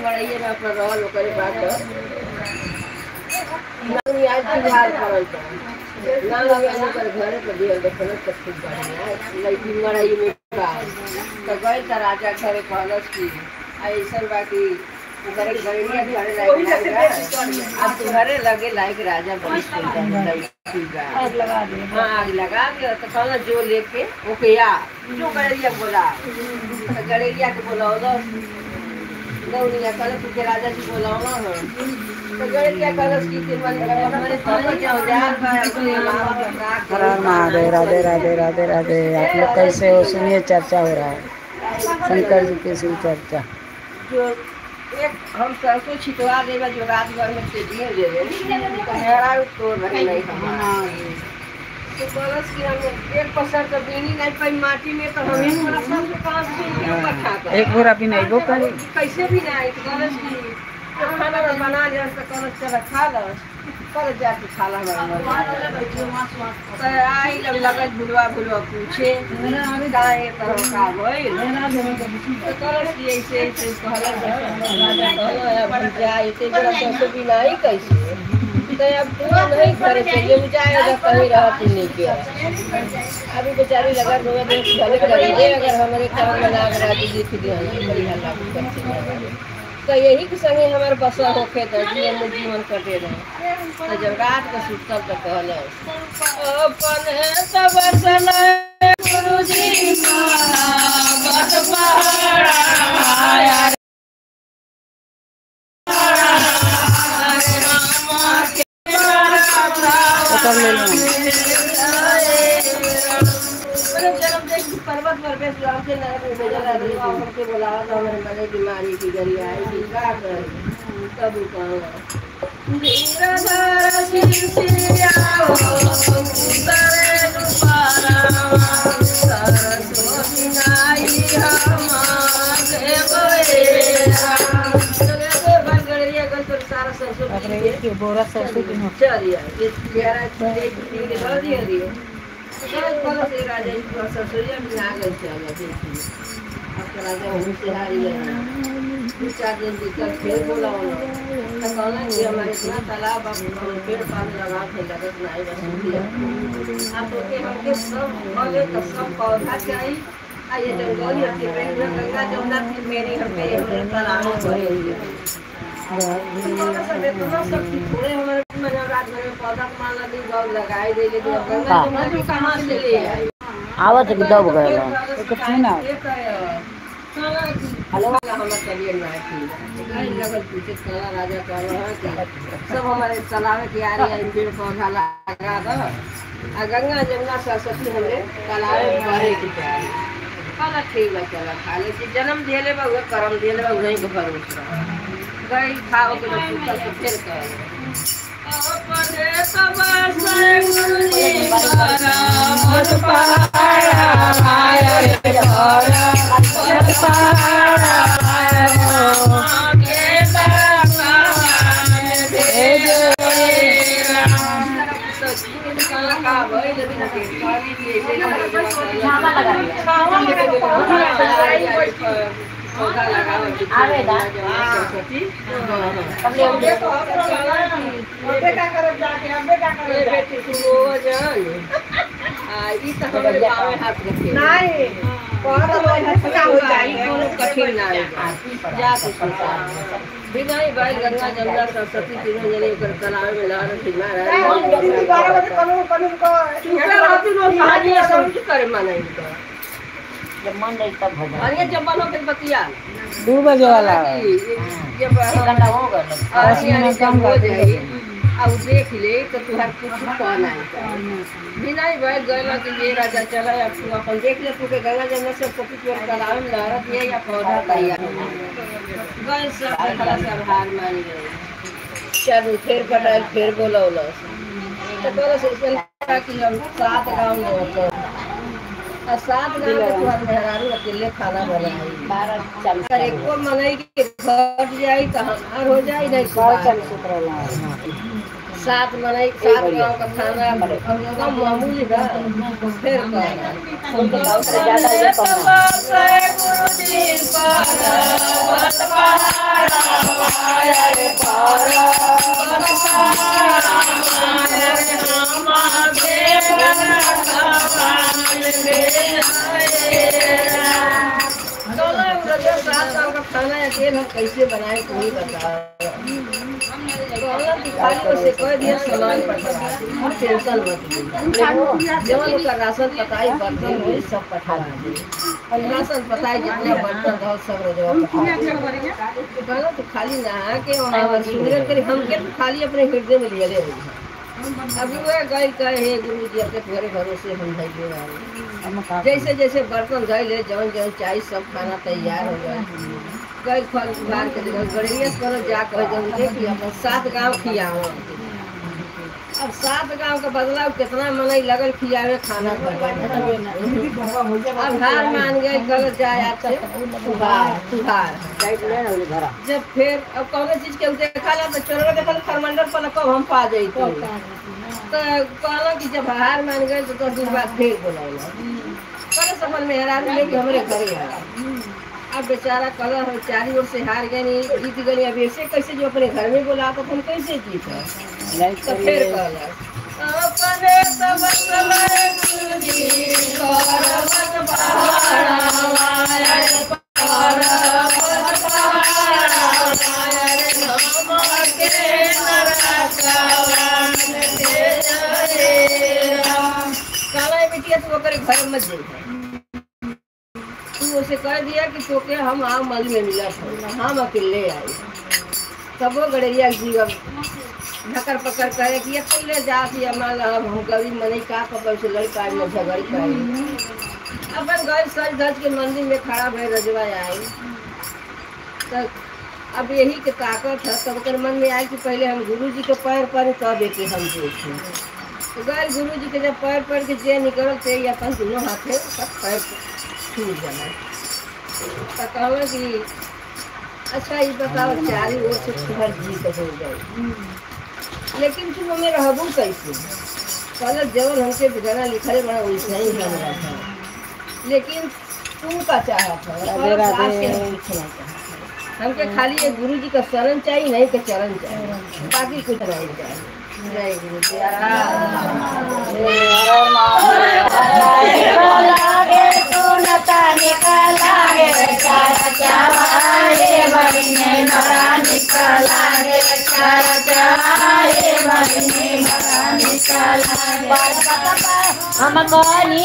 मड़ाइए में अपना रहल ओकरे बात नहीं आज फिलहाल करल ना लगे पर घरे पर दिया देखल तो खूब बढ़िया लड़की मड़ाई में का तो गए त राजा घरे कहलस की ऐसा बाकी घरे घरे घरे अब तुम्हारे लगे लायक राजा बड़ी सुंदर आग लगा दे हाँ आग लगा के तो कहला जो लेके ओके या जो गड़ेरिया बोला गड़ेरिया के बोला गौरिया कहल तुझे राजा जी बोलाओ ना तो गड़ेरिया कहल की राधे राधे राधे राधे राधे। आप लोग कैसे हो? सुनिए चर्चा हो रहा है शंकर जी की शिव चर्चा। जो एक हम सरसों छिटवा देगा जो रात भर में से दिए दे रहे तो नहीं तो बरस की हम एक पसर तो बीनी नहीं पाई माटी में तो हम एक बरस सब कहाँ से एक बोरा भी नहीं वो करी कैसे भी नहीं तो बरस की तो खाना बना ले तो कल चला खा लो कल जाके खा ला तो आई लगत भुलवा भुलवा पूछे गाय तरह का होई तो कल की ऐसे ऐसे कहला जाए ते बड़ा तो भी नहीं कैसे तो अब पूरा नहीं करे चाहिए जाएगा कहीं रहती नहीं के अभी बेचारी लगा रोए भले करेंगे अगर हमारे काम में लाग रहा जी बड़ी हल्ला तो यही के संगे हमारे बसा होके तो जीवन में जीवन कटे रहे तो जब रात को सुतल तो कहल अपने सब गुरुजी पर्वत पर बेस राम के नगर में भेजा रहा हमके बुलावा तो हमारे मने बीमारी की गरी आएगी का कर तब कहूँगा धीरधर सिंचिया हो सुंदर रूपारा सरस्वती नाई हमारे गोएरा चले बगड़िया गल पर सारा सरस्वती के बोरा सरस्वती चलिए ये प्यारा चीज के धर दिए से राजा ससुरिया में आ गए चला देखिए अब राजा हमसे हारी है 2-4 दिन तक फिर बोला तो कहला कि हमारे इतना तालाब अब पेड़ पानी लगा के लगत नहीं बस आप तो के हमके सब फले तो सब पौधा चाहिए आ ये जंगल है कि गंगा जमुना की मेरी हमके हमारे तालाब में भरे थोड़े हमारे रात में पौधा माला दी गौ लगाई दे ले गंगा जमुना जो कहाँ से ले आए आवत दब गए हेलो हमारा तबियत नहीं थी लगल पूछे कला राजा कह रहा कि सब हमारे तालाब की आ रही है पेड़ पौधा लगा दो आ गंगा जमुना सरस्वती हमारे तालाब में भरे की तैयारी कला ठीक है चला खा ले जन्म दिले बा करम दिले बा वहीं को भरोसा गई खाओ के पूछा तो फिर कह अपने सब से गुरुजी मत पाया माया रे पाया के पौधा लगा कठिन बिना भाई गंगा जमुना सरस्वती तीनों जने तालाब में लगा करे मनाई जब मन नहीं तब भजन अरे जब बनो के बतिया 2 बजे वाला जब घंटा हो गया कम हो जाए अब देख ले तो तुहार कुछ कहना है बिना भाई गला के ये राजा चला अब तू अपन देख ले तू के गंगा जमुना से पति के तालाब में लहरत है या पौधा तैयार गए सब खला सब हार मान गए चल फिर पटाल फिर बोलौला तो तोरा से कि हम 7 गांव में 7 गांव के तुहार मेहरारू अकेले खाना बनाई 12-40 एक को मनई के घट जाई तो हमार हो जाई नहीं 7 मनई 7 गांव का खाना कम मामूली बा फिर ज्यादा तेल हम कैसे बनाए तुम्हें बताओ। खाली बस कह दिया सामान पठा हम टेंशन मत ली जवन का राशन पताई बर्तन हो सब पठा दे और राशन पताई जितना बर्तन रहो सब रोजगार तो खाली नहा के वहाँ सुमिरन करी हम के खाली अपने हृदय में लिए रहे अभी वह गए कहे गुरु जी अपने तुम्हारे भरोसे हम भेजे वाले जैसे जैसे बर्तन धो ले जौन जौन चाहिए सब खाना तैयार हो गए कई फल उभार के गड़िया करो जा कर जब देखिए अपन 7 गाँव खियाओ अब 7 गाँव का बदलाव कितना मनई लगल खियावे खाना अब हार मान गए कल जाए आपसे सुधार जब फिर अब कौन चीज के देखा ला तो चोरवा देखल खरमंडल पर कब हम पा जाई तो कहला कि जब हार मान गए तो 2 बार फिर बुलाओ कल सफल में हरा लेके हमरे घरे आया अब बेचारा कलर हम 4 ओर से हार गए नहीं जीत गए अब ऐसे कैसे जो अपने घर में बोला तो हम कैसे जीत तो फिर कहला अपने सब समय गुरुजी करवत काला बेटिया तू ओकरे घर में जे तू उसे कह दिया कि तोके हम आम मल में मिला हम अकेले आए तब वो गड़ेरिया जीवन ढकर पकड़ करे कि अकेले जाती अमल हम गरीब मनी का पकड़ से लड़का में झगड़ करे अपन घर सज धज के मंदिर में खड़ा भय रजवा आए तब अब यही के ताकत है तब कर मन में आए कि पहले हम गुरु जी के पैर पर तब एक हम देखें तो गए गुरु जी के जब पैर पर के जे निकल थे अपन दोनों हाथे पैर छूट जाए तो कहला कि अच्छा ये बताओ 4 ओर से तुम्हार जीत हो गई लेकिन तुम हमें रहबू कैसे कल जवन हमसे गाना लिखले बड़ा वैसे ही बन रहा था लेकिन तुम का चाहा था हमके खाली ये गुरु जी का शरण चाहिए नहीं के चरण चाहिए बाकी कुछ नहीं चाहिए जय गुरु जी हम गनी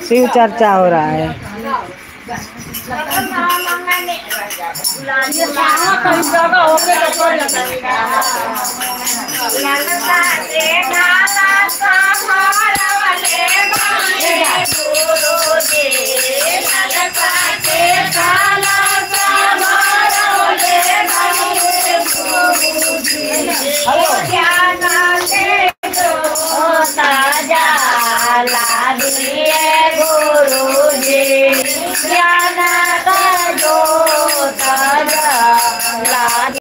शिव चर्चा हो रहा है।